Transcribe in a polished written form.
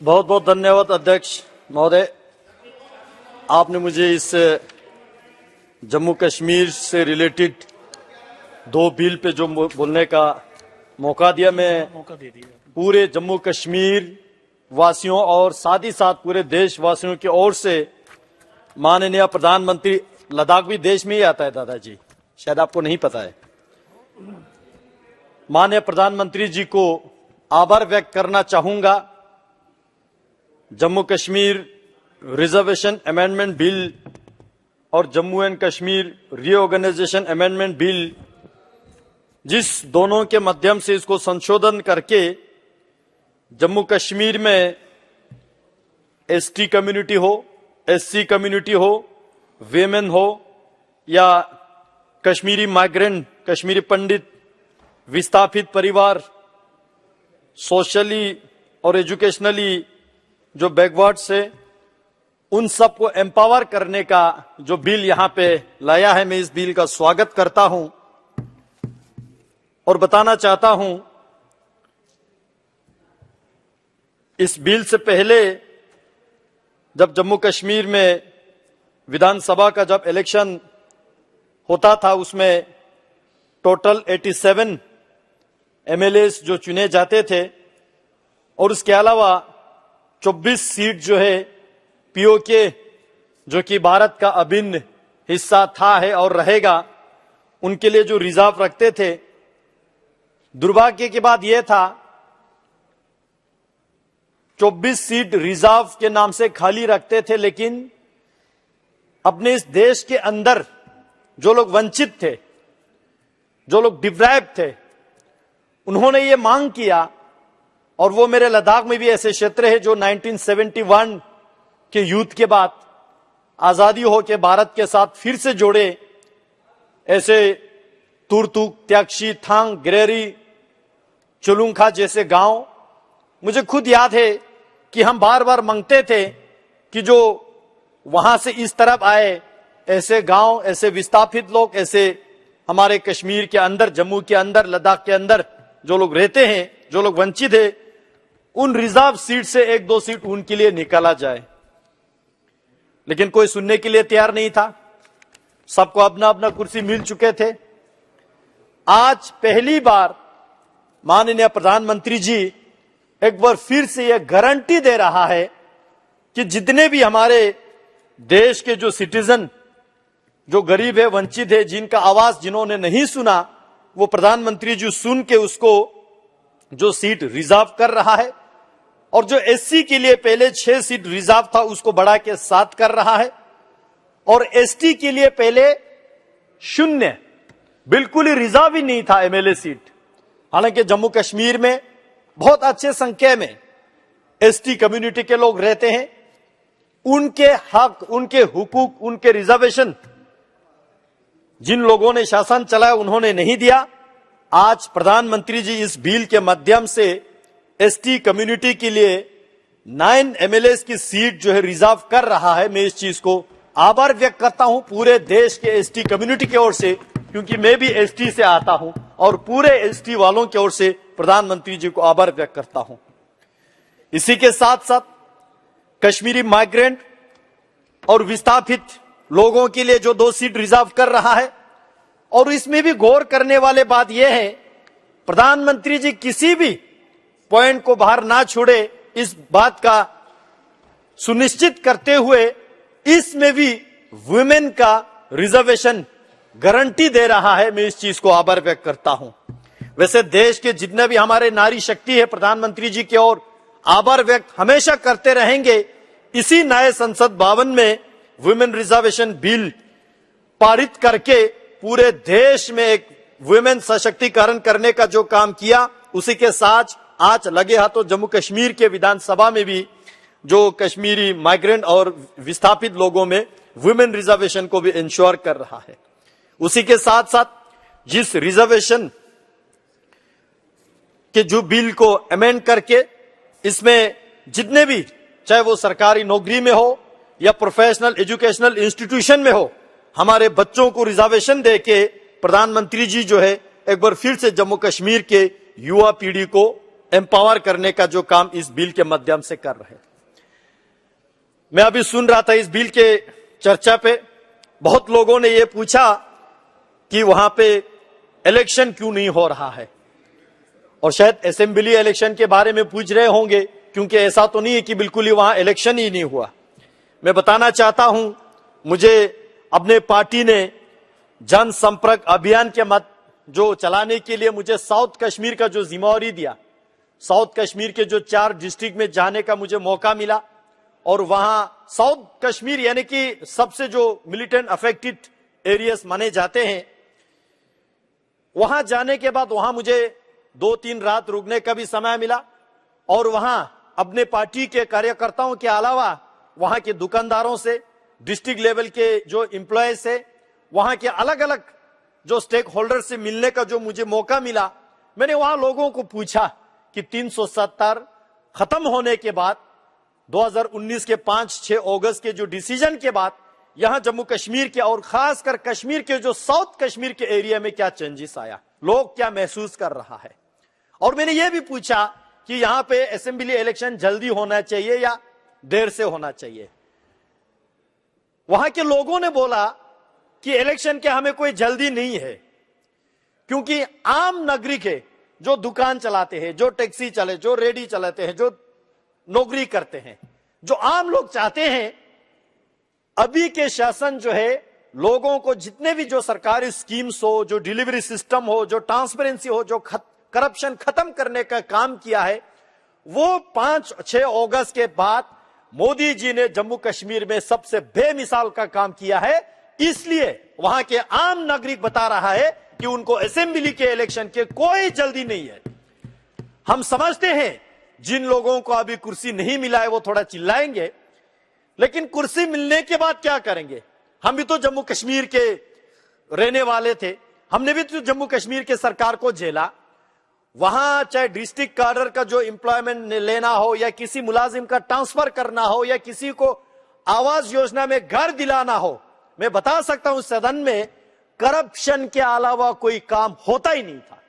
बहुत बहुत धन्यवाद अध्यक्ष महोदय। आपने मुझे इस जम्मू कश्मीर से रिलेटेड दो बिल पे जो बोलने का मौका दिया। मैं पूरे जम्मू कश्मीर वासियों और साथ ही साथ पूरे देशवासियों की ओर से माननीय प्रधानमंत्री, लद्दाख भी देश में ही आता है दादाजी, शायद आपको नहीं पता है, माननीय प्रधानमंत्री जी को आभार व्यक्त करना चाहूंगा। Jammu Kashmir reservation amendment bill और Jammu and Kashmir reorganisation amendment bill, जिस दोनों के माध्यम से इसको संशोधन करके जम्मू कश्मीर में एसटी कम्युनिटी हो, एससी कम्युनिटी हो, वेमेन हो या कश्मीरी माइग्रेंट, कश्मीरी पंडित, विस्थापित परिवार, सोशली और एजुकेशनली जो बैकवर्ड्स है, उन सबको एम्पावर करने का जो बिल यहां पे लाया है, मैं इस बिल का स्वागत करता हूं और बताना चाहता हूं इस बिल से पहले जब जम्मू कश्मीर में विधानसभा का जब इलेक्शन होता था, उसमें टोटल 87 एमएलएस जो चुने जाते थे और उसके अलावा 24 सीट जो है पीओके, जो कि भारत का अभिन्न हिस्सा था है और रहेगा, उनके लिए जो रिजर्व रखते थे। दुर्भाग्य की बात यह था 24 सीट रिजर्व के नाम से खाली रखते थे, लेकिन अपने इस देश के अंदर जो लोग वंचित थे, जो लोग डिप्राइव थे, उन्होंने ये मांग किया। और वो मेरे लद्दाख में भी ऐसे क्षेत्र है जो 1971 के युद्ध के बाद आजादी होकर भारत के साथ फिर से जोड़े, ऐसे तुरतुक, त्यागशी, थांग, गिरेरी, चुलुंखा जैसे गांव मुझे खुद याद है कि हम बार बार मांगते थे कि जो वहां से इस तरफ आए, ऐसे गांव, ऐसे विस्थापित लोग, ऐसे हमारे कश्मीर के अंदर, जम्मू के अंदर, लद्दाख के अंदर जो लोग रहते हैं, जो लोग वंचित है, उन रिजर्व सीट से 1-2 सीट उनके लिए निकाला जाए। लेकिन कोई सुनने के लिए तैयार नहीं था। सबको अपना अपना कुर्सी मिल चुके थे। आज पहली बार माननीय प्रधानमंत्री जी एक बार फिर से यह गारंटी दे रहा है कि जितने भी हमारे देश के जो सिटीजन, जो गरीब है, वंचित है, जिनका आवाज जिन्होंने नहीं सुना, वो प्रधानमंत्री जी सुन के उसको जो सीट रिजर्व कर रहा है। और जो एससी के लिए पहले 6 सीट रिजर्व था, उसको बढ़ा के 7 कर रहा है। और एसटी के लिए पहले 0, बिल्कुल ही रिजर्व ही नहीं था एमएलए सीट। हालांकि जम्मू कश्मीर में बहुत अच्छे संख्या में एसटी कम्युनिटी के लोग रहते हैं। उनके हक, उनके हुकूक, उनके रिजर्वेशन जिन लोगों ने शासन चलाया, उन्होंने नहीं दिया। आज प्रधानमंत्री जी इस बिल के माध्यम से एसटी कम्युनिटी के लिए 9 एमएलएस की सीट जो है रिजर्व कर रहा है। मैं इस चीज को आभार व्यक्त करता हूं पूरे देश के एसटी कम्युनिटी की ओर से, क्योंकि मैं भी एसटी से आता हूं और पूरे एसटी वालों की ओर से प्रधानमंत्री जी को आभार व्यक्त करता हूं। इसी के साथ साथ कश्मीरी माइग्रेंट और विस्थापित लोगों के लिए जो 2 सीट रिजर्व कर रहा है। और इसमें भी गौर करने वाली बात यह है, प्रधानमंत्री जी किसी भी पॉइंट को बाहर ना छोड़े, इस बात का सुनिश्चित करते हुए इसमें भी वुमेन का रिजर्वेशन गारंटी दे रहा है। मैं इस चीज को आभार व्यक्त करता हूं। वैसे देश के जितने भी हमारे नारी शक्ति है, प्रधानमंत्री जी की ओर आभार व्यक्त हमेशा करते रहेंगे। इसी नए संसद भवन में वुमेन रिजर्वेशन बिल पारित करके पूरे देश में एक वुमेन सशक्तिकरण करने का जो काम किया, उसी के साथ आज लगे हाथों जम्मू कश्मीर के विधानसभा में भी जो कश्मीरी माइग्रेंट और विस्थापित लोगों में वुमेन रिजर्वेशन को भी इंश्योर कर रहा है। उसी के साथ साथ जिस रिजर्वेशन के जो बिल को अमेंड करके इसमें जितने भी, चाहे वो सरकारी नौकरी में हो या प्रोफेशनल एजुकेशनल इंस्टीट्यूशन में हो, हमारे बच्चों को रिजर्वेशन देके प्रधानमंत्री जी जो है एक बार फिर से जम्मू कश्मीर के युवा पीढ़ी को एम्पावर करने का जो काम इस बिल के माध्यम से कर रहे हैं। मैं अभी सुन रहा था इस बिल के चर्चा पे, बहुत लोगों ने यह पूछा कि वहां पे इलेक्शन क्यों नहीं हो रहा है, और शायद असेंबली इलेक्शन के बारे में पूछ रहे होंगे, क्योंकि ऐसा तो नहीं है कि बिल्कुल ही वहां इलेक्शन ही नहीं हुआ। मैं बताना चाहता हूं, मुझे अपने पार्टी ने जनसंपर्क अभियान के मत जो चलाने के लिए मुझे साउथ कश्मीर का जो जिम्मेवारी दिया, साउथ कश्मीर के जो 4 डिस्ट्रिक्ट में जाने का मुझे मौका मिला, और वहां साउथ कश्मीर यानी कि सबसे जो मिलिटेंट अफेक्टेड एरियाज माने जाते हैं, वहां जाने के बाद वहां मुझे 2-3 रात रुकने का भी समय मिला, और वहां अपने पार्टी के कार्यकर्ताओं के अलावा वहां के दुकानदारों से, डिस्ट्रिक्ट लेवल के जो एम्प्लॉय से, वहां के अलग अलग जो स्टेक होल्डर से मिलने का जो मुझे मौका मिला। मैंने वहां लोगों को पूछा कि 370 खत्म होने के बाद 2019 के 5-6 अगस्त के जो डिसीजन के बाद यहां जम्मू कश्मीर के और खासकर कश्मीर के जो साउथ कश्मीर के एरिया में क्या चेंजेस आया, लोग क्या महसूस कर रहा है। और मैंने यह भी पूछा कि यहां पे असेंबली इलेक्शन जल्दी होना चाहिए या देर से होना चाहिए। वहां के लोगों ने बोला कि इलेक्शन के हमें कोई जल्दी नहीं है, क्योंकि आम नागरिक है जो दुकान चलाते हैं, जो टैक्सी चले, जो रेडी चलाते हैं, जो नौकरी करते हैं, जो आम लोग चाहते हैं अभी के शासन जो है लोगों को जितने भी जो सरकारी स्कीम्स हो, जो डिलीवरी सिस्टम हो, जो ट्रांसपेरेंसी हो, जो करप्शन खत्म करने का काम किया है, वो 5-6 अगस्त के बाद मोदी जी ने जम्मू कश्मीर में सबसे बेमिसाल का काम किया है। इसलिए वहां के आम नागरिक बता रहा है कि उनको असेंबली के इलेक्शन के कोई जल्दी नहीं है। हम समझते हैं जिन लोगों को अभी कुर्सी नहीं मिला है वो थोड़ा चिल्लाएंगे, लेकिन कुर्सी मिलने के बाद क्या करेंगे? हम भी तो जम्मू कश्मीर के रहने वाले थे, हमने भी तो जम्मू कश्मीर के सरकार को झेला। वहां चाहे डिस्ट्रिक्ट कार्डर का जो एम्प्लॉयमेंट लेना हो, या किसी मुलाजिम का ट्रांसफर करना हो, या किसी को आवास योजना में घर दिलाना हो, मैं बता सकता हूं सदन में करप्शन के अलावा कोई काम होता ही नहीं था।